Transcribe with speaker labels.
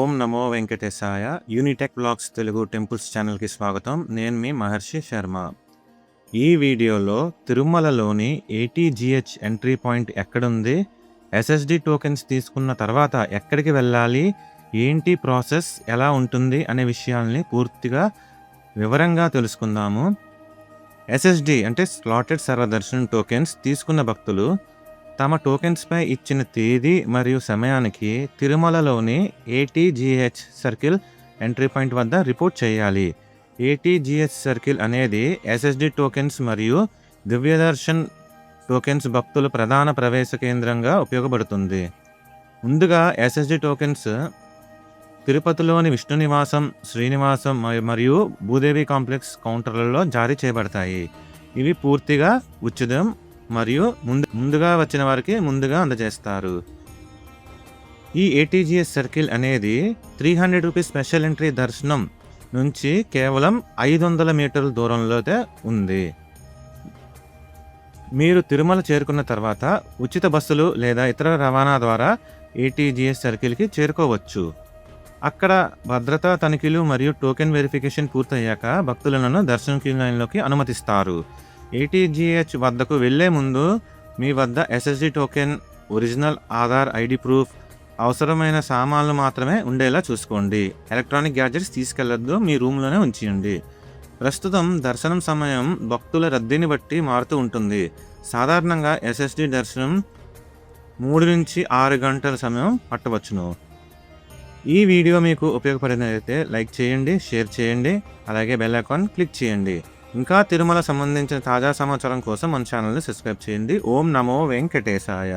Speaker 1: ఓం నమో వెంకటేశాయ. Unitech blogs Telugu temples ఛానల్‌కి స్వాగతం. నేను మీ మహర్షి శర్మ. ఈ వీడియోలో తిరుమలలోని ATGH ఎంట్రీ పాయింట్ ఎక్కడుంది? SSD టోకెన్స్ తీసుకున్న తర్వాత ఎక్కడికి వెళ్ళాలి? ఏంటి ప్రాసెస్ ఎలా ఉంటుంది? అనే విషయాల్ని పూర్తిగా వివరంగా తెలుసుకుందాము. SSD అంటే స్లాటెడ్ సర్వదర్శన్ టోకెన్స్ తీసుకున్న భక్తులు తమ టోకెన్స్‌పై ఇచ్చిన తేదీ మరియు సమయానికి తిరుమలలోని ATGH సర్కిల్ ఎంట్రీ పాయింట్ వద్ద రిపోర్ట్ చేయాలి. ATGH సర్కిల్ అనేది SSD టోకెన్స్ మరియు దివ్యదర్శన్ టోకెన్స్ భక్తుల ప్రధాన ప్రవేశ కేంద్రంగా ఉపయోగపడుతుంది. ముందుగా SSD టోకెన్స్ తిరుపతిలోని విష్ణు నివాసం, శ్రీనివాసం మరియు భూదేవి కాంప్లెక్స్ కౌంటర్లలో జారీ చేయబడతాయి. ఇవి పూర్తిగా ఉచితం మరియు ముందుగా వచ్చిన వారికి ముందుగా అందజేస్తారు. ఈ ATGH సర్కిల్ అనేది 300 రూపీస్ స్పెషల్ ఎంట్రీ దర్శనం నుంచి కేవలం 500 మీటర్ల దూరంలో ఉంది. మీరు తిరుమల చేరుకున్న తర్వాత ఉచిత బస్సులు లేదా ఇతర రవాణా ద్వారా ATGH సర్కిల్కి చేరుకోవచ్చు. అక్కడ భద్రతా తనిఖీలు మరియు టోకెన్ వెరిఫికేషన్ పూర్తయ్యాక భక్తులను దర్శనం క్యూ లైన్లోకి అనుమతిస్తారు. ATGH వద్దకు వెళ్లే ముందు మీ వద్ద SSD token, original Aadhaar ID proof, అవసరమైన సామాన్లు మాత్రమే ఉండేలా చూసుకోండి. ఎలక్ట్రానిక్ గ్యాడ్జెట్స్ తీసుకెళ్లొద్దు, మీ రూమ్లోనే ఉంచేయండి. ప్రస్తుతం దర్శనం సమయం భక్తుల రద్దీని బట్టి మారుతూ ఉంటుంది. సాధారణంగా SSD దర్శనం 3 నుంచి 6 గంటల సమయం పట్టవచ్చును. ఈ వీడియో మీకు ఉపయోగపడినట్లయితే లైక్ చేయండి, షేర్ చేయండి, అలాగే బెల్ ఐకాన్ క్లిక్ చేయండి. ఇంకా తిరుమల సంబంధించిన తాజా సమాచారం కోసం మన ఛానల్ని సబ్స్క్రైబ్ చేయండి. ఓం నమో వెంకటేశాయ.